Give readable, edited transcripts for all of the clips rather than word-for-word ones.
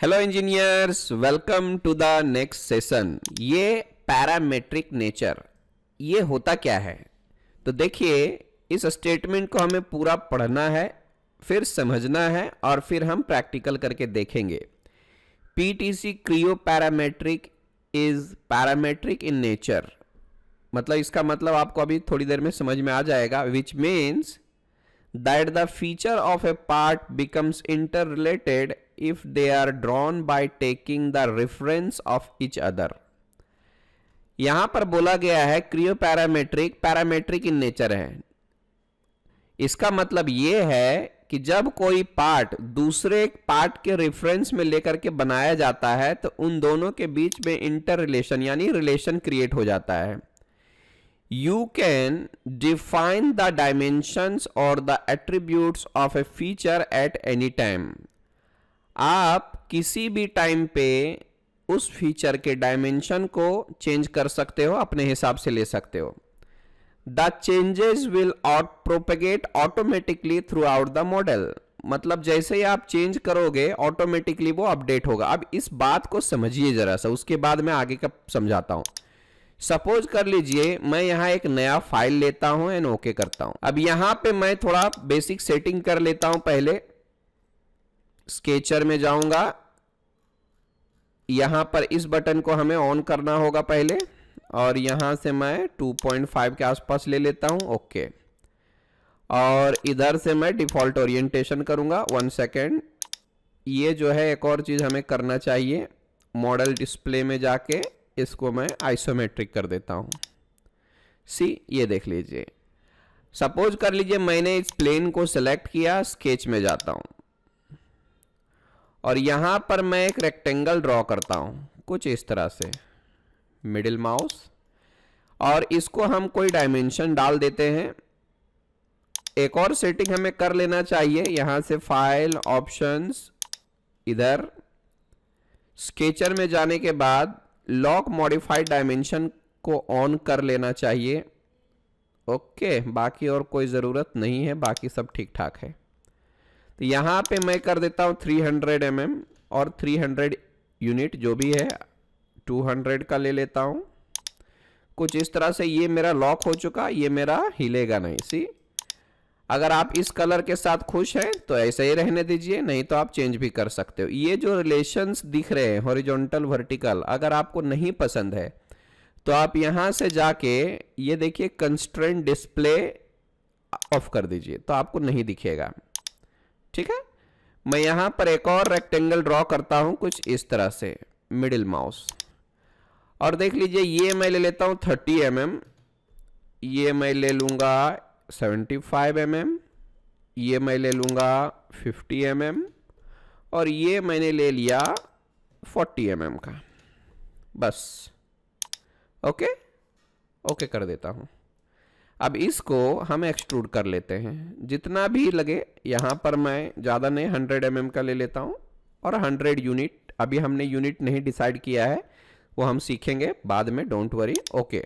Hello engineers, welcome to the next session. ये parametric nature, ये होता क्या है? तो देखिए, इस स्टेटमेंट को हमें पूरा पढ़ना है, फिर समझना है और फिर हम प्रैक्टिकल करके देखेंगे। PTC Creo parametric is parametric in nature, मतलब इसका मतलब आपको अभी थोड़ी देर में समझ में आ जाएगा। Which means that the feature of a part becomes interrelated if they are drawn by taking the reference of each other। यहां पर बोला गया है Creo parametric parametric in nature है। इसका मतलब यह है कि जब कोई पार्ट दूसरे पार्ट के रेफरेंस में लेकर के बनाया जाता है तो उन दोनों के बीच में इंटर रिलेशन यानी रिलेशन क्रिएट हो जाता है। You can define the dimensions or the attributes of a feature at any time। आप किसी भी टाइम पे उस फीचर के डायमेंशन को चेंज कर सकते हो, अपने हिसाब से ले सकते हो। The changes will propagate automatically throughout the model। मतलब जैसे ही आप चेंज करोगे ऑटोमेटिकली वो अपडेट होगा। अब इस बात को समझिए जरा सा, उसके बाद मैं आगे का समझाता हूं। सपोज कर लीजिए मैं यहां एक नया फाइल लेता हूं एंड ओके करता हूं। अब यहां पे मैं थोड़ा बेसिक सेटिंग कर लेता हूं। पहले स्केचर में जाऊंगा, यहां पर इस बटन को हमें ऑन करना होगा पहले, और यहां से मैं 2.5 के आसपास ले लेता हूं। ओके, और इधर से मैं डिफॉल्ट ओरिएंटेशन करूंगा। 1 सेकेंड, ये जो है एक और चीज हमें करना चाहिए, मॉडल डिस्प्ले में जाके इसको मैं आइसोमेट्रिक कर देता हूं। ये देख लीजिए। सपोज कर लीजिए मैंने इस प्लेन को सिलेक्ट किया, स्केच में जाता हूं और यहां पर मैं एक रेक्टेंगल ड्रॉ करता हूं कुछ इस तरह से, मिडिल माउस, और इसको हम कोई डायमेंशन डाल देते हैं। एक और सेटिंग हमें कर लेना चाहिए, यहां से फाइल ऑप्शंस, इधर स्केचर में जाने के बाद लॉक मॉडिफाइड डायमेंशन को ऑन कर लेना चाहिए। ओके, बाकी और कोई ज़रूरत नहीं है, बाकी सब ठीक ठाक है। तो यहाँ पे मैं कर देता हूँ 300 mm और 300 यूनिट जो भी है 200 का ले लेता हूँ कुछ इस तरह से। ये मेरा लॉक हो चुका, ये मेरा हिलेगा नहीं। अगर आप इस कलर के साथ खुश हैं तो ऐसे ही रहने दीजिए, नहीं तो आप चेंज भी कर सकते हो। ये जो रिलेशंस दिख रहे हैं हॉरिजॉन्टल वर्टिकल, अगर आपको नहीं पसंद है तो आप यहां से जाके ये देखिए कंस्ट्रेंट डिस्प्ले ऑफ कर दीजिए, तो आपको नहीं दिखेगा। ठीक है, मैं यहां पर एक और रेक्टेंगल ड्रॉ करता हूं कुछ इस तरह से, मिडिल माउस, और देख लीजिए ये मैं ले लेता हूं 30 mm, ये मैं ले लूंगा 75 mm, ये मैं ले लूंगा 50 mm, और ये मैंने ले लिया 40 mm का। बस ओके ओके कर देता हूं। अब इसको हम एक्सट्रूड कर लेते हैं जितना भी लगे। यहां पर मैं ज़्यादा नहीं 100 mm का ले लेता हूं, और 100 यूनिट, अभी हमने यूनिट नहीं डिसाइड किया है, वो हम सीखेंगे बाद में, डोंट वरी। ओके,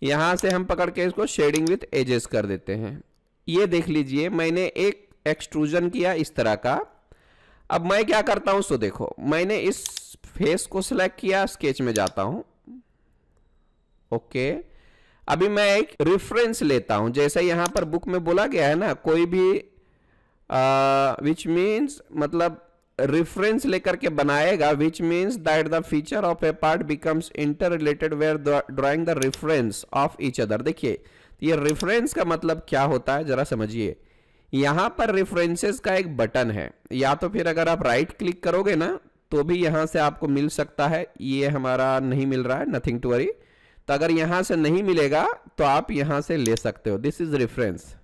यहां से हम पकड़ के इसको शेडिंग विथ एजेस कर देते हैं। ये देख लीजिए मैंने एक एक्सट्रूजन किया इस तरह का। अब मैं क्या करता हूं, सो देखो मैंने इस फेस को सिलेक्ट किया, स्केच में जाता हूं। ओके, अभी मैं एक रेफरेंस लेता हूं, जैसे यहां पर बुक में बोला गया है ना, कोई भी विच मीन्स मतलब रेफरेंस लेकर के बनाएगा, which means that the feature of a part becomes inter related where drawing the reference of each other. देखिए ये रेफरेंस का मतलब क्या होता है जरा समझिए। यहां पर रेफरेंसेस का एक बटन है, या तो फिर अगर आप राइट क्लिक करोगे ना तो भी यहां से आपको मिल सकता है। ये हमारा नहीं मिल रहा है, नथिंग टू वरी। तो अगर यहां से नहीं मिलेगा तो आप यहां से ले सकते हो, दिस इज रेफरेंस।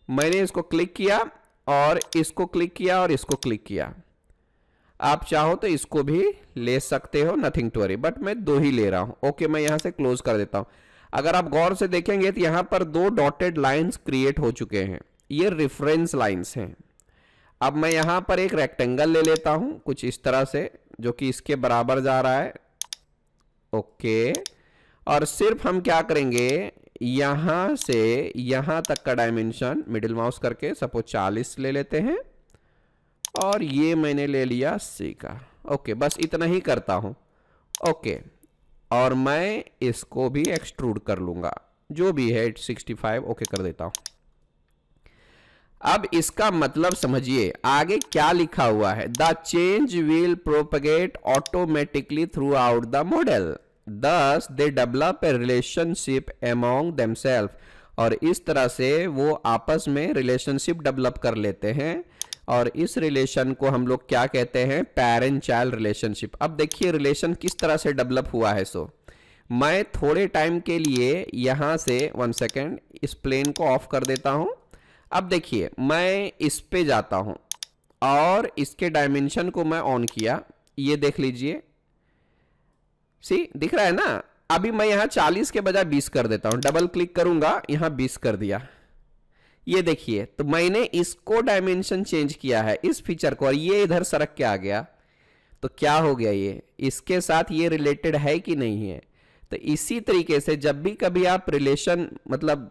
मैंने इसको क्लिक किया और इसको क्लिक किया और इसको क्लिक किया। आप चाहो तो इसको भी ले सकते हो, नथिंग टू वरी, बट मैं 2 ही ले रहा हूं। ओके, मैं यहां से क्लोज कर देता हूं। अगर आप गौर से देखेंगे तो यहां पर 2 डॉटेड लाइंस क्रिएट हो चुके हैं, ये रेफरेंस लाइंस हैं। अब मैं यहां पर एक रेक्टेंगल ले लेता हूं कुछ इस तरह से, जो कि इसके बराबर जा रहा है। ओके, और सिर्फ हम क्या करेंगे, यहां से यहां तक का डायमेंशन मिडिल माउस करके सपोज 40 ले लेते हैं। और ये मैंने ले लिया C का। ओके, बस इतना ही करता हूँ। ओके, और मैं इसको भी एक्सट्रूड कर लूँगा, जो भी है 65। ओके कर देता हूँ। अब इसका मतलब समझिए आगे क्या लिखा हुआ है। The change will propagate automatically throughout the model, thus they develop a relationship among themselves. और इस तरह से वो आपस में रिलेशनशिप डेवलप कर लेते हैं, और इस रिलेशन को हम लोग क्या कहते हैं, पेरेंट चाइल्ड रिलेशनशिप। अब देखिए रिलेशन किस तरह से डेवलप हुआ है। सो मैं थोड़े टाइम के लिए यहाँ से 1 सेकेंड इस प्लेन को ऑफ कर देता हूँ। अब देखिए मैं इस पे जाता हूँ और इसके डायमेंशन को मैं ऑन किया, ये देख लीजिए, सी दिख रहा है ना। अभी मैं यहाँ 40 के बजाय 20 कर देता हूँ, डबल क्लिक करूंगा, यहाँ 20 कर दिया। ये देखिए, तो मैंने इसको डायमेंशन चेंज किया है, इस फीचर को, और ये इधर सरक के आ गया। तो क्या हो गया, ये इसके साथ ये रिलेटेड है कि नहीं है। तो इसी तरीके से जब भी कभी आप रिलेशन मतलब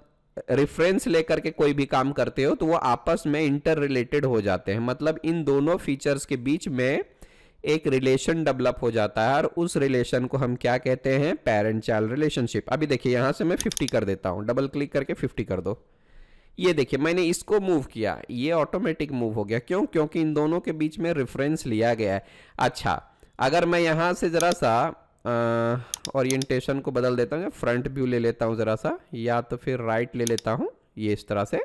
रेफरेंस लेकर के कोई भी काम करते हो तो वो आपस में इंटर रिलेटेड हो जाते हैं। मतलब इन दोनों फीचर्स के बीच में एक रिलेशन डेवलप हो जाता है, और उस रिलेशन को हम क्या कहते हैं, पेरेंट चाइल्ड रिलेशनशिप। अभी देखिए यहां से मैं 50 कर देता हूं, डबल क्लिक करके 50 कर दो। ये देखिए मैंने इसको मूव किया, ये ऑटोमेटिक मूव हो गया। क्यों? क्योंकि इन दोनों के बीच में रेफरेंस लिया गया है। अच्छा, अगर मैं यहां से जरा सा ओरिएंटेशन को बदल देता हूँ, फ्रंट व्यू ले लेता हूँ जरा सा, या तो फिर राइट ले लेता हूँ, ये इस तरह से।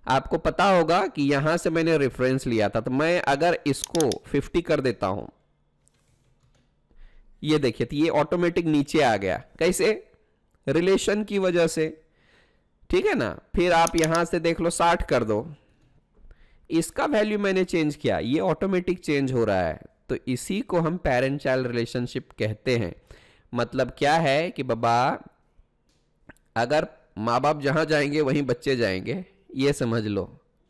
आपको पता होगा कि यहां से मैंने रेफरेंस लिया था। तो मैं अगर इसको 50 कर देता हूं, ये देखिए, तो ये ऑटोमेटिक नीचे आ गया। कैसे? रिलेशन की वजह से, ठीक है ना। फिर आप यहां से देख लो 60 कर दो, इसका वैल्यू मैंने चेंज किया, ये ऑटोमेटिक चेंज हो रहा है। तो इसी को हम पेरेंट चाइल्ड रिलेशनशिप कहते हैं। मतलब क्या है कि बाबा, अगर माँ बाप जहां जाएंगे वहीं बच्चे जाएंगे, ये समझ लो,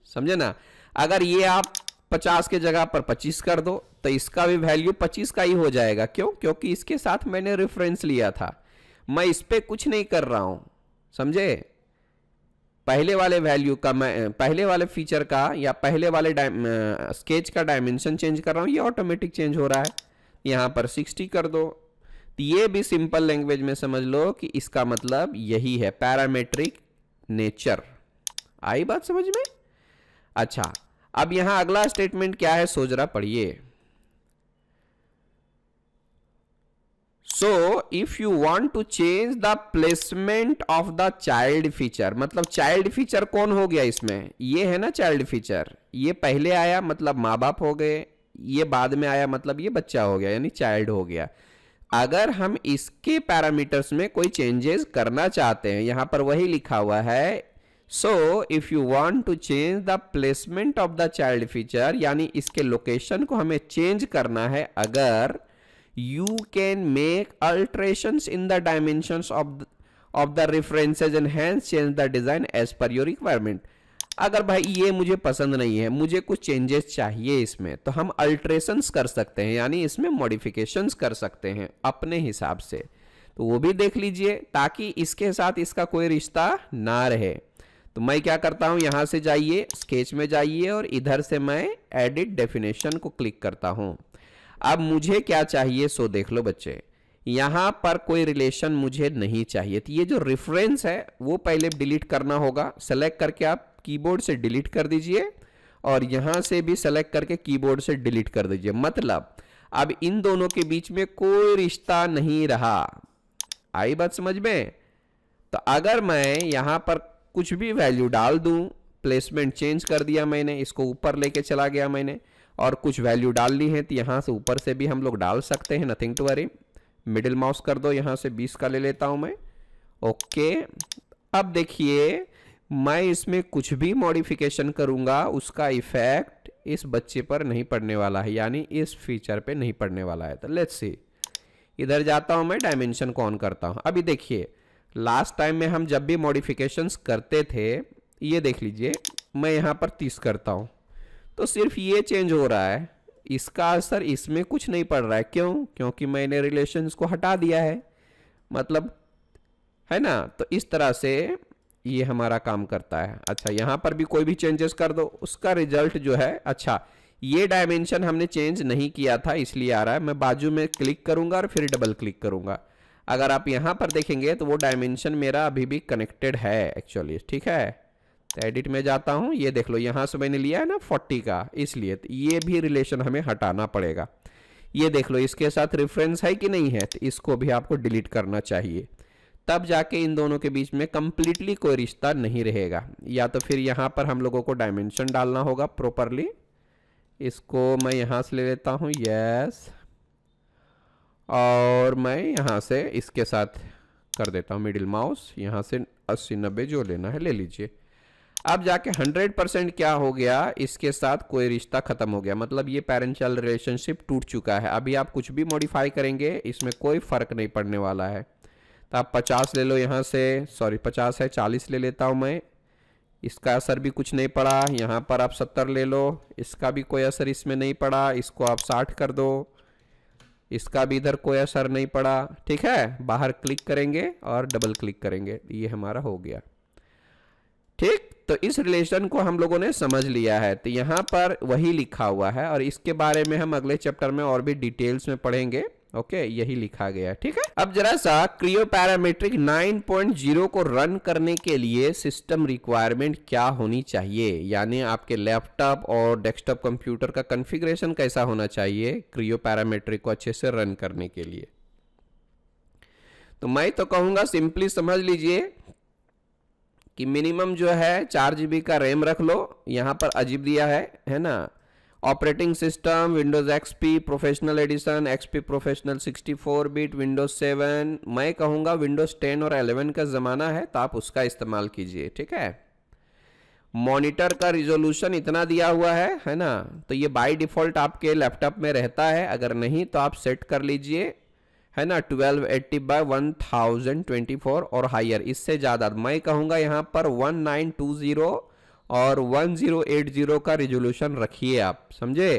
समझे ना। अगर ये आप 50 के जगह पर 25 कर दो तो इसका भी वैल्यू 25 का ही हो जाएगा। क्यों? क्योंकि इसके साथ मैंने रेफरेंस लिया था, मैं इस पे कुछ नहीं कर रहा हूं, समझे। पहले वाले वैल्यू का, मैं पहले वाले फीचर का या पहले वाले स्केच का डायमेंशन चेंज कर रहा हूं, ये ऑटोमेटिक चेंज हो रहा है। यहां पर 60 कर दो। तो ये भी सिंपल लैंग्वेज में समझ लो कि इसका मतलब यही है, पैरामेट्रिक नेचर। आई बात समझ में? अच्छा, अब यहां अगला स्टेटमेंट क्या है, सो जरा पढ़िए। So if you want to change the placement of the child feature, मतलब चाइल्ड फीचर कौन हो गया इसमें, ये है ना चाइल्ड फीचर। ये पहले आया मतलब माँ बाप हो गए, ये बाद में आया मतलब ये बच्चा हो गया, यानी चाइल्ड हो गया। अगर हम इसके पैरामीटर्स में कोई चेंजेस करना चाहते हैं, यहां पर वही लिखा हुआ है, so if you want to change the placement of the child feature, यानी इसके लोकेशन को हमें चेंज करना है। अगर you can make alterations in the dimensions of the references and hence change the design as per your requirement। अगर भाई ये मुझे पसंद नहीं है, मुझे कुछ चेंजेस चाहिए इसमें, तो हम अल्ट्रेशंस कर सकते हैं, यानी इसमें मॉडिफिकेशंस कर सकते हैं अपने हिसाब से। तो वो भी देख लीजिए, ताकि इसके साथ इसका कोई रिश्ता ना रहे। तो मैं क्या करता हूं, यहां से जाइए, स्केच में जाइए, और इधर से मैं एडिट डेफिनेशन को क्लिक करता हूं। अब मुझे क्या चाहिए, सो देख लो बच्चे, यहां पर कोई रिलेशन मुझे नहीं चाहिए। तो ये जो रेफरेंस है वो पहले डिलीट करना होगा। सेलेक्ट करके आप कीबोर्ड से डिलीट कर दीजिए, और यहां से भी सेलेक्ट करके कीबोर्ड से डिलीट कर दीजिए। मतलब अब इन दोनों के बीच में कोई रिश्ता नहीं रहा। आई बात समझ में? तो अगर मैं यहां पर कुछ भी वैल्यू डाल दूं, प्लेसमेंट चेंज कर दिया मैंने, इसको ऊपर लेके चला गया मैंने, और कुछ वैल्यू डाल ली है, तो यहां से ऊपर से भी हम लोग डाल सकते हैं, nothing to worry. Middle mouse कर दो, यहां से 20 का ले लेता हूं मैं। ओके, अब देखिए मैं इसमें कुछ भी मॉडिफिकेशन करूंगा, उसका इफेक्ट इस बच्चे पर नहीं पड़ने वाला है, यानी इस फीचर पे नहीं पड़ने वाला है। तो लेट्स सी, इधर जाता हूं मैं, डायमेंशन को ऑन करता हूं। अभी देखिए लास्ट टाइम में हम जब भी मॉडिफिकेशंस करते थे, ये देख लीजिए, मैं यहां पर 30 करता हूं तो सिर्फ ये चेंज हो रहा है, इसका असर इसमें कुछ नहीं पड़ रहा है। क्यों? क्योंकि मैंने रिलेशंस को हटा दिया है, मतलब है ना। तो इस तरह से ये हमारा काम करता है। अच्छा, यहाँ पर भी कोई भी चेंजेस कर दो, उसका रिजल्ट जो है, अच्छा ये डायमेंशन हमने चेंज नहीं किया था इसलिए आ रहा है। मैं बाजू में क्लिक करूंगा और फिर डबल क्लिक करूंगा। अगर आप यहाँ पर देखेंगे तो वो डायमेंशन मेरा अभी भी कनेक्टेड है एक्चुअली, ठीक है। तो एडिट में जाता हूँ, ये देख लो यहाँ से मैंने लिया है ना 40 का, इसलिए तो ये भी रिलेशन हमें हटाना पड़ेगा। ये देख लो इसके साथ रेफरेंस है कि नहीं है, तो इसको भी आपको डिलीट करना चाहिए, तब जाके इन दोनों के बीच में कंप्लीटली कोई रिश्ता नहीं रहेगा। या तो फिर यहाँ पर हम लोगों को डायमेंशन डालना होगा प्रॉपरली। इसको मैं यहाँ से ले लेता हूँ, यस, और मैं यहाँ से इसके साथ कर देता हूँ मिडिल माउस, यहाँ से 80-90 जो लेना है ले लीजिए। अब जाके 100% क्या हो गया, इसके साथ कोई रिश्ता खत्म हो गया, मतलब ये पेरेंट चाइल्ड रिलेशनशिप टूट चुका है। अभी आप कुछ भी मॉडिफाई करेंगे इसमें कोई फर्क नहीं पड़ने वाला है। तो आप 50 ले लो यहाँ से, सॉरी 50 है, 40 ले लेता हूँ मैं, इसका असर भी कुछ नहीं पड़ा। यहाँ पर आप 70 ले लो, इसका भी कोई असर इसमें नहीं पड़ा। इसको आप 60 कर दो, इसका भी इधर कोई असर नहीं पड़ा, ठीक है। बाहर क्लिक करेंगे और डबल क्लिक करेंगे, ये हमारा हो गया, ठीक। तो इस रिलेशन को हम लोगों ने समझ लिया है, तो यहाँ पर वही लिखा हुआ है और इसके बारे में हम अगले चैप्टर में और भी डिटेल्स में पढ़ेंगे। ओके, यही लिखा गया है, ठीक है। अब जरा सा क्रियो पैरामीट्रिक 9.0 को रन करने के लिए सिस्टम रिक्वायरमेंट क्या होनी चाहिए, यानी आपके लैपटॉप और डेस्कटॉप कंप्यूटर का कॉन्फ़िगरेशन कैसा होना चाहिए क्रियो पैरामीट्रिक को अच्छे से रन करने के लिए। तो मैं तो कहूंगा सिंपली समझ लीजिए कि मिनिमम जो है 4 GB का रैम रख लो। यहाँ पर अजीब दिया है ना, operating system Windows XP professional edition, XP professional 64 bit, Windows 7। मैं कहूँगा विंडोज 10 और 11 का ज़माना है तो आप उसका इस्तेमाल कीजिए, ठीक है। मॉनिटर का रिजोल्यूशन इतना दिया हुआ है ना, तो ये बाय डिफ़ॉल्ट आपके लैपटॉप में रहता है, अगर नहीं तो आप सेट कर लीजिए, है ना, 1280x1024 और हायर। इससे ज़्यादा मैं कहूँगा यहाँ पर 1920 और 1080 का रिजोल्यूशन रखिए आप, समझे।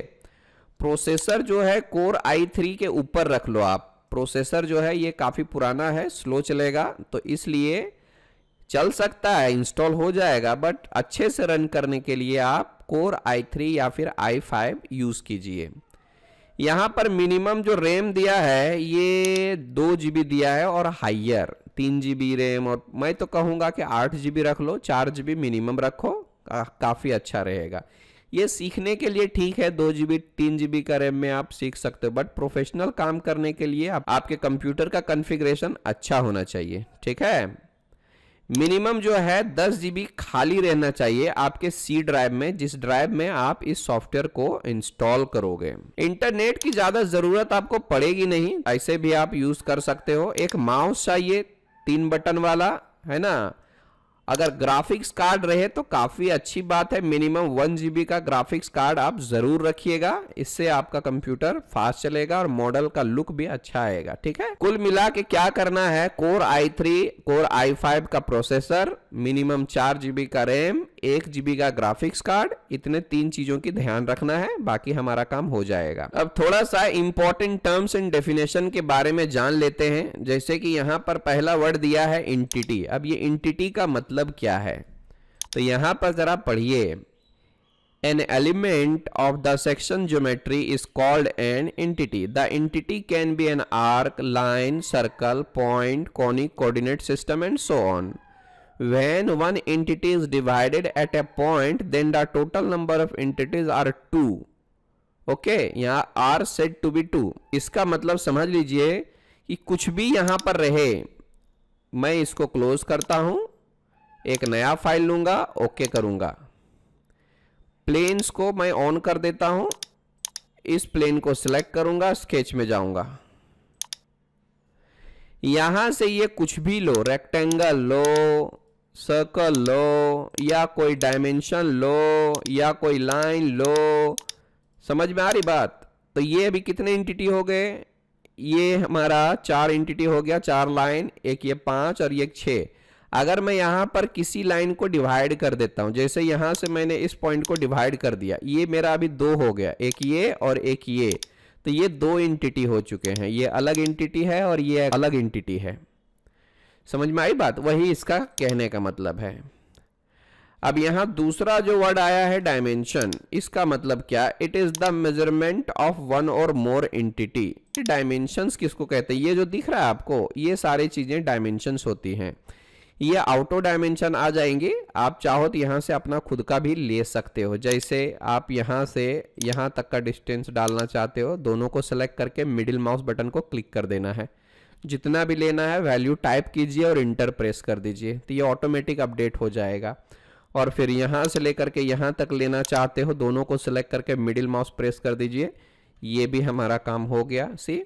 प्रोसेसर जो है कोर i3 के ऊपर रख लो आप। प्रोसेसर जो है ये काफ़ी पुराना है, स्लो चलेगा, तो इसलिए चल सकता है, इंस्टॉल हो जाएगा, बट अच्छे से रन करने के लिए आप कोर i3 या फिर i5 यूज़ कीजिए। यहाँ पर मिनिमम जो रैम दिया है ये 2 GB दिया है और हाइयर 3 GB रैम, और मैं तो कहूँगा कि 8 GB रख लो, 4 GB मिनिमम रखो, काफ़ी अच्छा रहेगा। ये सीखने के लिए ठीक है, 2 GB 3 GB का रैम में आप सीख सकते हो, बट प्रोफेशनल काम करने के लिए आपके कंप्यूटर का कॉन्फ़िगरेशन अच्छा होना चाहिए, ठीक है। मिनिमम जो है 10 GB खाली रहना चाहिए आपके सी ड्राइव में, जिस ड्राइव में आप इस सॉफ्टवेयर को इंस्टॉल करोगे। इंटरनेट की ज़्यादा ज़रूरत आपको पड़ेगी नहीं, ऐसे भी आप यूज़ कर सकते हो। एक माउस चाहिए 3 बटन वाला, है ना। अगर ग्राफिक्स कार्ड रहे तो काफ़ी अच्छी बात है, मिनिमम 1 GB का ग्राफिक्स कार्ड आप ज़रूर रखिएगा, इससे आपका कंप्यूटर फास्ट चलेगा और मॉडल का लुक भी अच्छा आएगा, ठीक है। कुल मिला के क्या करना है, कोर i3 कोर i5 का प्रोसेसर, मिनिमम 4 GB का रैम, 1 GB का ग्राफिक्स कार्ड, इतने 3 चीज़ों की ध्यान रखना है, बाकी हमारा काम हो जाएगा। अब थोड़ा सा इंपॉर्टेंट टर्म्स एंड डेफिनेशन के बारे में जान लेते हैं। जैसे कि यहाँ पर पहला वर्ड दिया है इंटिटी। अब ये इंटिटी का मतलब क्या है, तो यहां पर जरा पढ़िए। An element of the section geometry is called an entity. The entity can be an arc, line, circle, point, conic coordinate system and so on. When one entity is divided at a point then the total number of entities are 2। Okay, यहां are said to be 2। इसका मतलब समझ लीजिए कि कुछ भी यहां पर रहे, मैं इसको क्लोज करता हूं, एक नया फाइल लूंगा, ओके करूंगा, प्लेन्स को मैं ऑन कर देता हूं, इस प्लेन को सिलेक्ट करूंगा, स्केच में जाऊंगा, यहां से ये कुछ भी लो, रेक्टेंगल लो, सर्कल लो, या कोई डायमेंशन लो, या कोई लाइन लो, समझ में आ रही बात। तो ये अभी कितने एंटिटी हो गए, ये हमारा 4 एंटिटी हो गया, 4 लाइन, एक ये 5 और ये 6। अगर मैं यहाँ पर किसी लाइन को डिवाइड कर देता हूँ, जैसे यहाँ से मैंने इस पॉइंट को डिवाइड कर दिया, ये मेरा अभी 2 हो गया, एक ये और एक ये, तो ये 2 एंटिटी हो चुके हैं। ये अलग एंटिटी है और ये अलग एंटिटी है। समझ में आई बात? वही इसका कहने का मतलब है। अब यहां दूसरा जो वर्ड आया है डायमेंशन, इसका मतलब क्या? It is the measurement of one or more entity. Dimensions किसको कहते हैं? ये जो दिख रहा है आपको, ये सारी चीजें डायमेंशंस होती हैं। ये ऑटो डायमेंशन आ जाएंगे। आप चाहो तो यहाँ से अपना खुद का भी ले सकते हो। जैसे आप यहाँ से यहाँ तक का डिस्टेंस डालना चाहते हो, दोनों को सेलेक्ट करके मिडिल माउस बटन को क्लिक कर देना है। जितना भी लेना है वैल्यू टाइप कीजिए और इंटर प्रेस कर दीजिए, तो ये ऑटोमेटिक अपडेट हो जाएगा। और फिर यहाँ से लेकर के यहाँ तक लेना चाहते हो, दोनों को सिलेक्ट करके मिडिल माउस प्रेस कर दीजिए, ये भी हमारा काम हो गया। सी,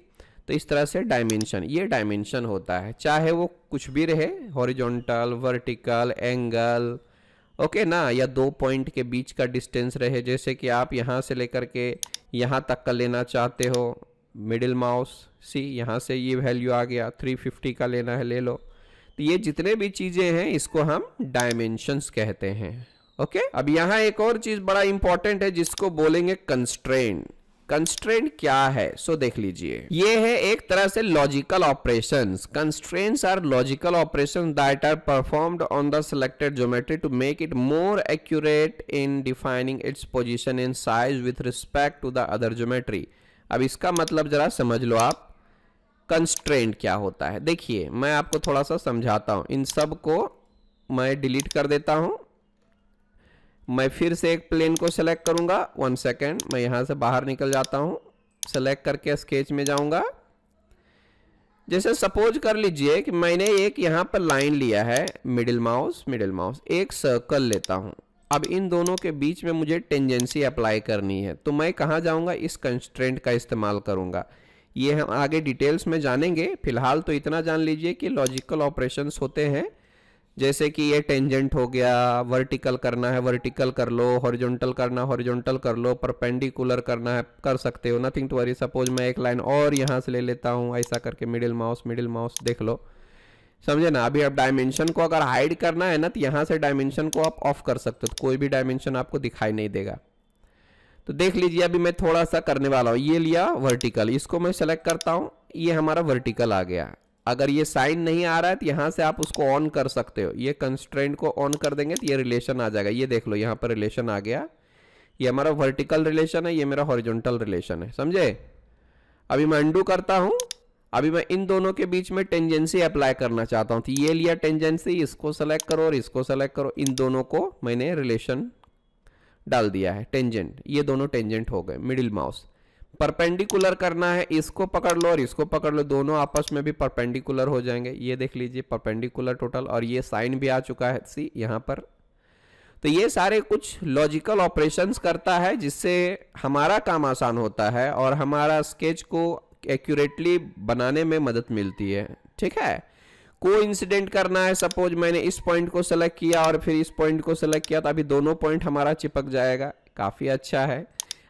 तो इस तरह से डायमेंशन, ये डायमेंशन होता है, चाहे वो कुछ भी रहे, हॉरिजॉन्टल, वर्टिकल, एंगल, ओके ना, या दो पॉइंट के बीच का डिस्टेंस रहे, जैसे कि आप यहाँ से लेकर के यहाँ तक का लेना चाहते हो, मिडिल माउस, सी यहाँ से ये वैल्यू आ गया, 350 का लेना है ले लो। तो ये जितने भी चीजें हैं इसको हम डायमेंशंस कहते हैं। ओके, अब यहाँ एक और चीज बड़ा इंपॉर्टेंट है जिसको बोलेंगे कंस्ट्रेंट। कंस्ट्रेंट क्या है? सो देख लीजिए, ये है एक तरह से logical operations. Constraints are logical operations that are performed on the selected geometry to make it more accurate in defining its position in size with respect to the other geometry. अब इसका मतलब जरा समझ लो आप, कंस्ट्रेंट क्या होता है। देखिए मैं आपको थोड़ा सा समझाता हूं। इन सब को मैं डिलीट कर देता हूं। मैं फिर से एक प्लेन को सेलेक्ट करूंगा, 1 सेकेंड, मैं यहां से बाहर निकल जाता हूं, सेलेक्ट करके स्केच में जाऊंगा। जैसे सपोज कर लीजिए कि मैंने एक यहां पर लाइन लिया है, मिडिल माउस एक सर्कल लेता हूं। अब इन दोनों के बीच में मुझे टेंजेंसी अप्लाई करनी है, तो मैं कहां जाऊंगा? इस कंस्ट्रेंट का इस्तेमाल करूंगा। ये हम आगे डिटेल्स में जानेंगे, फिलहाल तो इतना जान लीजिए कि लॉजिकल ऑपरेशंस होते हैं। जैसे कि ये टेंजेंट हो गया, वर्टिकल करना है वर्टिकल कर लो, हॉरिजॉन्टल करना हॉरिजॉन्टल कर लो, परपेंडिकुलर करना है कर सकते हो, नथिंग टू वरी। सपोज मैं एक लाइन और यहाँ से ले लेता हूँ, ऐसा करके मिडिल माउस देख लो, समझे ना। अभी अब डायमेंशन को अगर हाइड करना है ना, तो यहाँ से डायमेंशन को आप ऑफ कर सकते हो, तो कोई भी डायमेंशन आपको दिखाई नहीं देगा। तो देख लीजिए अभी मैं थोड़ा सा करने वाला हूँ। ये लिया वर्टिकल, इसको मैं सेलेक्ट करता हूँ, ये हमारा वर्टिकल आ गया। अगर ये साइन नहीं आ रहा है तो यहाँ से आप उसको ऑन कर सकते हो। ये कंस्ट्रेंट को ऑन कर देंगे तो ये रिलेशन आ जाएगा। ये देख लो यहाँ पर रिलेशन आ गया, ये हमारा वर्टिकल रिलेशन है, ये मेरा हॉरिजॉन्टल रिलेशन है, समझे। अभी मैं अंडू करता हूँ। अभी मैं इन दोनों के बीच में टेंजेंसी अप्लाई करना चाहता हूँ, तो ये लिया टेंजेंसी, इसको सेलेक्ट करो और इसको सेलेक्ट करो, इन दोनों को मैंने रिलेशन डाल दिया है, टेंजेंट, ये दोनों टेंजेंट हो गए। मिडिल माउस परपेंडिकुलर करना है, इसको पकड़ लो और इसको पकड़ लो, दोनों आपस में भी परपेंडिकुलर हो जाएंगे। ये देख लीजिए परपेंडिकुलर टोटल, और ये साइन भी आ चुका है सी यहाँ पर। तो ये सारे कुछ लॉजिकल ऑपरेशंस करता है जिससे हमारा काम आसान होता है और हमारा स्केच को एक्यूरेटली बनाने में मदद मिलती है। ठीक है, कोइंसिडेंट करना है, सपोज मैंने इस पॉइंट को सेलेक्ट किया और फिर इस पॉइंट को सेलेक्ट किया, तो अभी दोनों पॉइंट हमारा चिपक जाएगा, काफी अच्छा है।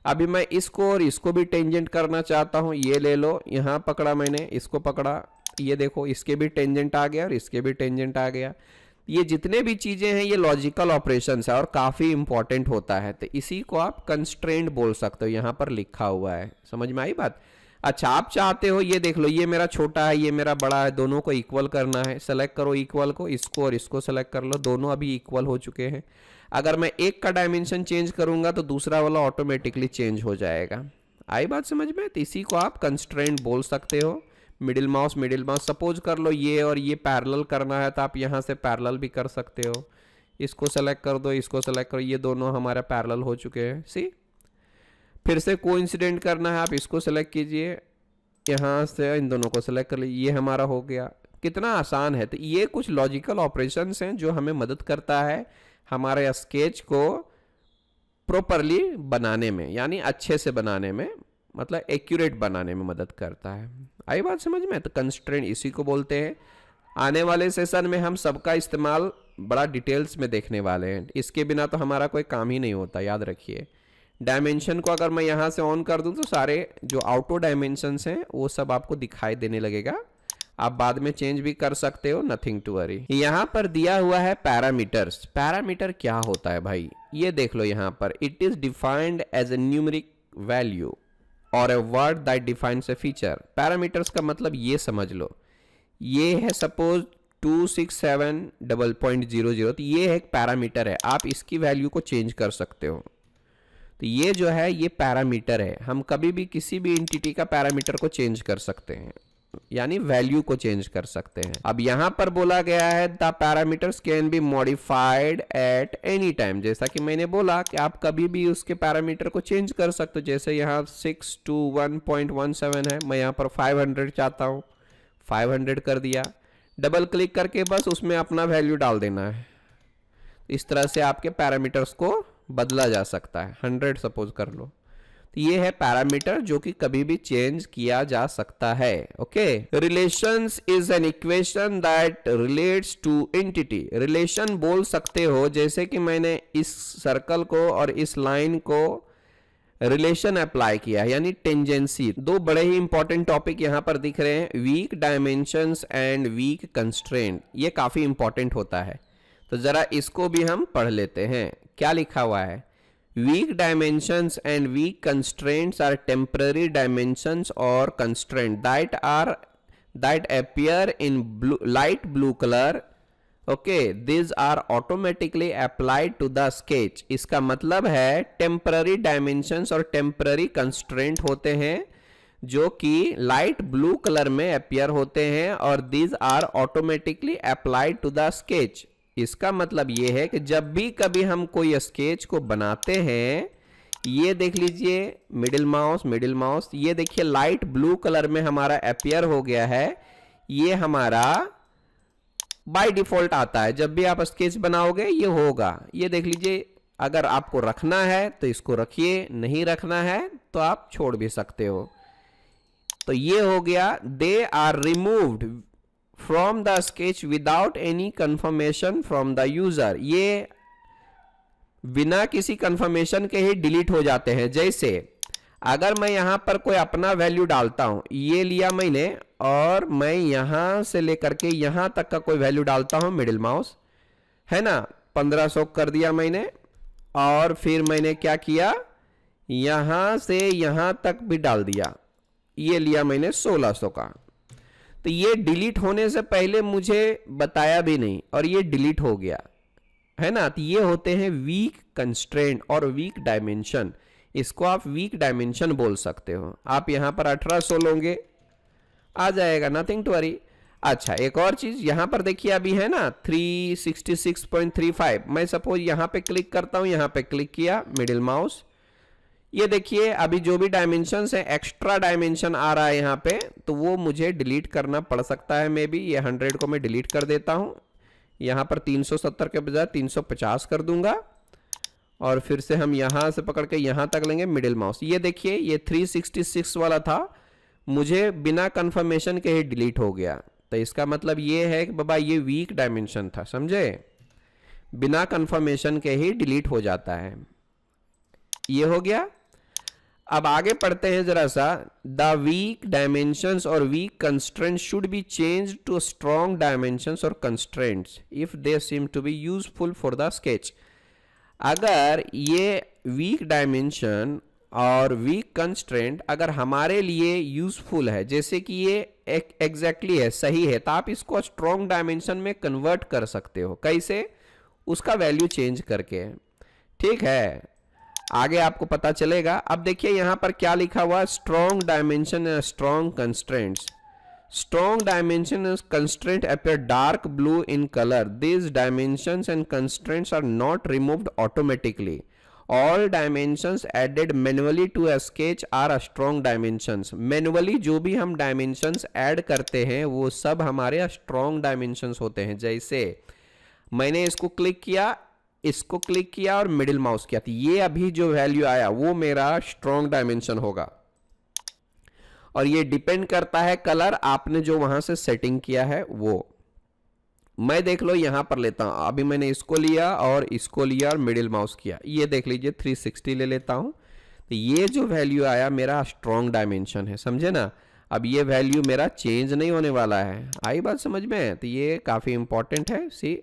अभी मैं इसको और इसको भी टेंजेंट करना चाहता हूं, ये ले लो, यहां पकड़ा मैंने, इसको पकड़ा, ये देखो इसके भी टेंजेंट आ गया और इसके भी टेंजेंट आ गया। ये जितने भी चीजें हैं ये लॉजिकल ऑपरेशंस है और काफी इंपॉर्टेंट होता है, तो इसी को आप कंस्ट्रेंट बोल सकते हो, यहां पर लिखा हुआ है। समझ में आई बात? अच्छा, आप चाहते हो, ये देख लो, ये मेरा छोटा है, ये मेरा बड़ा है, दोनों को इक्वल करना है, सेलेक्ट करो इक्वल को, इसको और इसको सेलेक्ट कर लो, दोनों अभी इक्वल हो चुके हैं। अगर मैं एक का डायमेंशन चेंज करूंगा तो दूसरा वाला ऑटोमेटिकली चेंज हो जाएगा। आई बात समझ में? तो इसी को आप कंस्ट्रेंट बोल सकते हो। मिडिल माउस सपोज कर लो ये और ये पैरेलल करना है, तो आप यहाँ से पैरेलल भी कर सकते हो, इसको सेलेक्ट कर दो, इसको सेलेक्ट करो, ये दोनों हमारे पैरेलल हो चुके हैं। सी, फिर से कोइंसिडेंट करना है, आप इसको सेलेक्ट कीजिए, यहाँ से इन दोनों को सेलेक्ट कर लीजिए, ये हमारा हो गया। कितना आसान है। तो ये कुछ लॉजिकल ऑपरेशंस हैं जो हमें मदद करता है हमारे स्केच को प्रॉपरली बनाने में, यानी अच्छे से बनाने में, मतलब एक्यूरेट बनाने में मदद करता है। आई बात समझ में? तो कंस्ट्रेंट इसी को बोलते हैं। आने वाले सेशन में हम सबका इस्तेमाल बड़ा डिटेल्स में देखने वाले हैं, इसके बिना तो हमारा कोई काम ही नहीं होता, याद रखिए। डायमेंशन को अगर मैं यहाँ से ऑन कर दूं तो सारे जो आउटो डायमेंशंस हैं वो सब आपको दिखाई देने लगेगा, आप बाद में चेंज भी कर सकते हो, नथिंग टू वरी। यहाँ पर दिया हुआ है पैरामीटर्स। पैरामीटर क्या होता है भाई? ये देख लो यहाँ पर, it is defined as a numeric value और a word that defines a feature. Parameters का मतलब ये समझ लो, ये है सपोज 267.00, तो ये एक पैरामीटर है, आप इसकी वैल्यू को चेंज कर सकते हो। तो ये जो है ये पैरामीटर है, हम कभी भी किसी भी एंटिटी का पैरामीटर को चेंज कर सकते हैं, यानी वैल्यू को चेंज कर सकते हैं। अब यहां पर बोला गया है the parameters can be modified at any time, जैसा कि मैंने बोला कि आप कभी भी उसके पैरामीटर को चेंज कर सकते हो। जैसे यहाँ 6 to 1.17 है, मैं यहाँ पर 500 चाहता हूँ, 500 कर दिया, डबल क्लिक करके बस उसमें अपना वैल्यू डाल देना है। इस तरह से आपके पैरामीटर्स को बदला जा सकता है। 100 सपोज कर लो, तो ये है पैरामीटर जो कि कभी भी चेंज किया जा सकता है। Okay, relations is an equation that relates to entity. Relation बोल सकते हो, जैसे कि मैंने इस सर्कल को और इस लाइन को रिलेशन अप्लाई किया है, यानी टेंजेंसी। दो बड़े ही इंपॉर्टेंट टॉपिक यहां पर दिख रहे हैं, weak dimensions and weak constraint. ये काफी इंपॉर्टेंट होता है, तो जरा इसको भी हम पढ़ लेते हैं। क्या लिखा हुआ है? Weak dimensions and weak constraints are temporary dimensions or constraints that appear in light blue color. Okay, these are automatically applied to the sketch. इसका मतलब है temporary dimensions और temporary constraint होते हैं जो कि लाइट ब्लू कलर में appear होते हैं, और these are automatically applied to the sketch. इसका मतलब ये है कि जब भी कभी हम कोई स्केच को बनाते हैं, ये देख लीजिए मिडिल माउस, ये देखिए लाइट ब्लू कलर में हमारा अपियर हो गया है। ये हमारा बाय डिफॉल्ट आता है, जब भी आप स्केच बनाओगे ये होगा। ये देख लीजिए, अगर आपको रखना है तो इसको रखिए, नहीं रखना है तो आप छोड़ भी सकते हो। तो ये हो गया, they are removed from the sketch without any confirmation from the user। ये बिना किसी कंफर्मेशन के ही डिलीट हो जाते हैं। जैसे अगर मैं यहां पर कोई अपना वैल्यू डालता हूं, ये लिया मैंने और मैं यहां से लेकर के यहां तक का कोई वैल्यू डालता हूं, मिडिल माउस है ना, 1500 कर दिया मैंने, और फिर मैंने क्या किया, यहां से यहां तक भी डाल दिया, ये लिया मैंने 1600 का। तो ये डिलीट होने से पहले मुझे बताया भी नहीं और ये डिलीट हो गया, है ना। तो ये होते हैं वीक कंस्ट्रेंट और वीक डायमेंशन। इसको आप वीक डायमेंशन बोल सकते हो। आप यहां पर 1800 लोगे, आ जाएगा, नथिंग टू वरी। अच्छा, एक और चीज यहां पर देखिए, अभी है ना 366.35। मैं सपोज यहां पे क्लिक करता हूं, यहां पे क्लिक किया, मिडिल माउस, ये देखिए अभी जो भी डायमेंशंस है, एक्स्ट्रा डायमेंशन आ रहा है यहाँ पे, तो वो मुझे डिलीट करना पड़ सकता है। मे बी ये 100 को मैं डिलीट कर देता हूँ, यहाँ पर 370 के बजाय 350 कर दूंगा, और फिर से हम यहाँ से पकड़ के यहाँ तक लेंगे, मिडिल माउस। ये देखिए ये 366 वाला था, मुझे बिना कंफर्मेशन के ही डिलीट हो गया। तो इसका मतलब ये है कि बाबा ये वीक डायमेंशन था, समझे, बिना कंफर्मेशन के ही डिलीट हो जाता है। ये हो गया। अब आगे पढ़ते हैं जरा सा। द वीक डायमेंशंस और weak constraints should be change to strong dimensions और constraints if they seem to be useful for the sketch. अगर ये वीक डायमेंशन और वीक कंस्ट्रेंट अगर हमारे लिए यूजफुल है, जैसे कि ये एग्जैक्टली है, सही है, तो आप इसको स्ट्रॉन्ग डायमेंशन में कन्वर्ट कर सकते हो। कैसे? उसका वैल्यू चेंज करके, ठीक है, आगे आपको पता चलेगा। अब देखिए यहां पर क्या लिखा हुआ, strong dimension and strong constraints. Strong dimension and constraint appear dark blue in colour. These dimensions and constraints are not removed automatically. All dimensions added manually to a sketch are a strong dimensions. Manually जो भी हम dimensions add करते हैं वो सब हमारे strong dimensions होते हैं। जैसे मैंने इसको क्लिक किया, इसको क्लिक किया और मिडिल माउस किया, तो ये अभी जो वैल्यू आया वो मेरा स्ट्रॉन्ग डायमेंशन होगा। और ये डिपेंड करता है कलर आपने जो वहां से सेटिंग किया है वो। मैं देख लो यहां पर लेता हूं, अभी मैंने इसको लिया और इसको लिया और मिडिल माउस किया, ये देख लीजिए 360 ले लेता हूं, तो ये जो वैल्यू आया मेरा स्ट्रॉन्ग डायमेंशन है, समझे ना। अब ये वैल्यू मेरा चेंज नहीं होने वाला है, आई बात समझ में। तो ये काफी इंपॉर्टेंट है। सी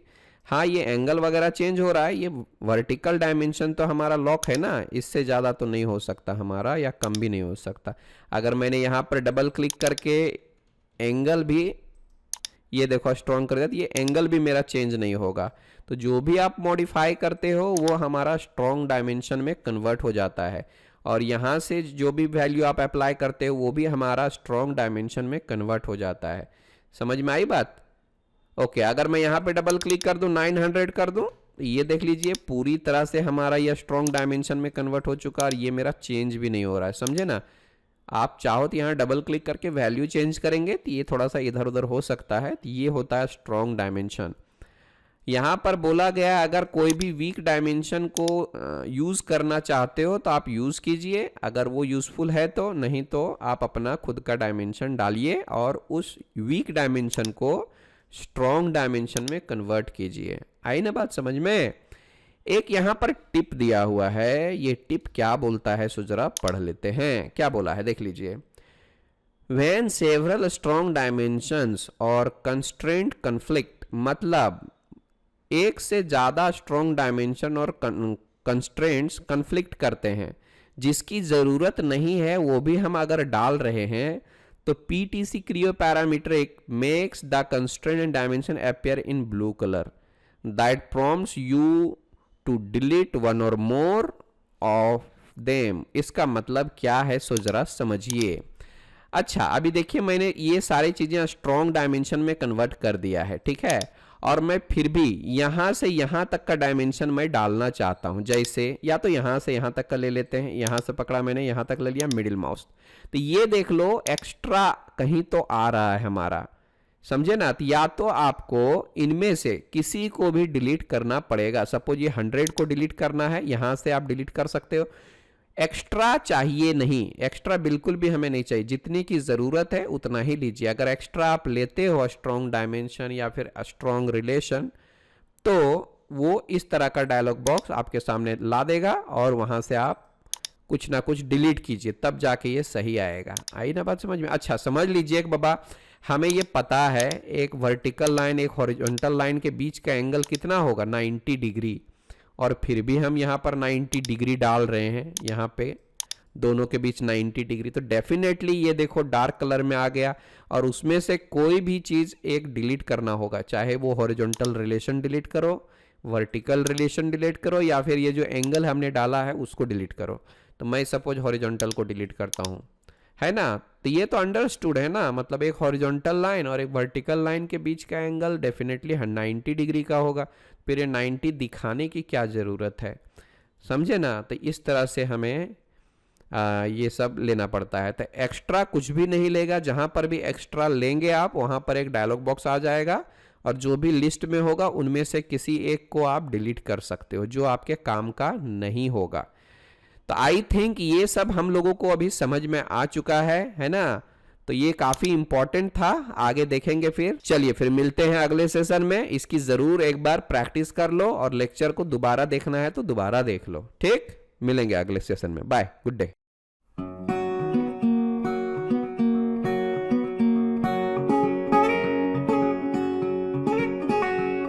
हाँ, ये एंगल वगैरह चेंज हो रहा है, ये वर्टिकल डायमेंशन तो हमारा लॉक है ना, इससे ज़्यादा तो नहीं हो सकता हमारा, या कम भी नहीं हो सकता। अगर मैंने यहाँ पर डबल क्लिक करके एंगल भी ये देखो स्ट्रॉन्ग कर दिया, तो ये एंगल भी मेरा चेंज नहीं होगा। तो जो भी आप मॉडिफाई करते हो वो हमारा स्ट्रॉन्ग डायमेंशन में कन्वर्ट हो जाता है, और यहाँ से जो भी वैल्यू आप अप्लाई करते हो वो भी हमारा स्ट्रॉन्ग डायमेंशन में कन्वर्ट हो जाता है। समझ में आई बात? ओके, अगर मैं यहाँ पे डबल क्लिक कर दूं, 900 कर दूं, तो ये देख लीजिए पूरी तरह से हमारा ये स्ट्रॉन्ग डायमेंशन में कन्वर्ट हो चुका, और ये मेरा चेंज भी नहीं हो रहा है। समझे ना? आप चाहो तो यहाँ डबल क्लिक करके वैल्यू चेंज करेंगे तो ये थोड़ा सा इधर उधर हो सकता है। तो ये होता है स्ट्रॉन्ग डायमेंशन। यहाँ पर बोला गया अगर कोई भी वीक डायमेंशन को यूज़ करना चाहते हो तो आप यूज़ कीजिए, अगर वो यूज़फुल है तो, नहीं तो आप अपना खुद का डायमेंशन डालिए और उस वीक डायमेंशन को स्ट्रॉन्ग डायमेंशन में कन्वर्ट कीजिए। आई ना बात समझ में? एक यहाँ पर टिप दिया हुआ है, ये टिप क्या बोलता है सो जरा पढ़ लेते हैं। क्या बोला है देख लीजिए। When several strong dimensions और constraint conflict, मतलब एक से ज़्यादा स्ट्रॉन्ग डायमेंशन और कंस्ट्रेंट्स कन्फ्लिक्ट करते हैं, जिसकी ज़रूरत नहीं है वो भी हम अगर डाल रहे हैं, तो PTC Creo parameter makes the constraint and dimension appear in blue colour that prompts you to delete one or more of them. इसका मतलब क्या है सो जरा समझिए। अच्छा, अभी देखिए मैंने ये सारी चीज़ें स्ट्रॉन्ग डायमेंशन में कन्वर्ट कर दिया है, ठीक है, और मैं फिर भी यहाँ से यहाँ तक का डायमेंशन मैं डालना चाहता हूँ। जैसे या तो यहाँ से यहाँ तक का ले लेते हैं, यहाँ से पकड़ा मैंने, यहाँ तक ले लिया मिडिल माउस, तो ये देख लो एक्स्ट्रा कहीं तो आ रहा है हमारा। समझे ना? तो या तो आपको इनमें से किसी को भी डिलीट करना पड़ेगा। सपोज ये 100 को डिलीट करना है, यहाँ से आप डिलीट कर सकते हो। एक्स्ट्रा चाहिए नहीं, एक्स्ट्रा बिल्कुल भी हमें नहीं चाहिए, जितनी की ज़रूरत है उतना ही लीजिए। अगर एक्स्ट्रा आप लेते हो स्ट्रॉन्ग डायमेंशन या फिर स्ट्रॉन्ग रिलेशन, तो वो इस तरह का डायलॉग बॉक्स आपके सामने ला देगा और वहाँ से आप कुछ ना कुछ डिलीट कीजिए, तब जाके ये सही आएगा। आई ना बात समझ में? अच्छा, समझ लीजिए एक बाबा, हमें ये पता है एक वर्टिकल लाइन एक हॉरिजॉन्टल लाइन के बीच का एंगल कितना होगा, 90 डिग्री, और फिर भी हम यहाँ पर 90 डिग्री डाल रहे हैं, यहाँ पे दोनों के बीच 90 डिग्री। तो डेफिनेटली ये देखो डार्क कलर में आ गया, और उसमें से कोई भी चीज़ एक डिलीट करना होगा, चाहे वो हॉरिजॉन्टल रिलेशन डिलीट करो, वर्टिकल रिलेशन डिलीट करो, या फिर ये जो एंगल हमने डाला है उसको डिलीट करो। तो मैं सपोज हॉरिजॉन्टल को डिलीट करता हूँ, है ना? तो ये तो अंडरस्टूड है ना, मतलब एक हॉरिजॉन्टल लाइन और एक वर्टिकल लाइन के बीच का एंगल डेफिनेटली 90 डिग्री का होगा। फिर ये 90 दिखाने की क्या ज़रूरत है? समझे ना? तो इस तरह से हमें ये सब लेना पड़ता है। तो एक्स्ट्रा कुछ भी नहीं लेगा, जहाँ पर भी एक्स्ट्रा लेंगे आप वहाँ पर एक डायलॉग बॉक्स आ जाएगा, और जो भी लिस्ट में होगा उनमें से किसी एक को आप डिलीट कर सकते हो जो आपके काम का नहीं होगा। तो आई थिंक ये सब हम लोगों को अभी समझ में आ चुका है ना? तो ये काफी इंपॉर्टेंट था, आगे देखेंगे फिर। चलिए फिर मिलते हैं अगले सेशन में। इसकी जरूर एक बार प्रैक्टिस कर लो, और लेक्चर को दोबारा देखना है तो दोबारा देख लो। ठीक, मिलेंगे अगले सेशन में। Bye, good day.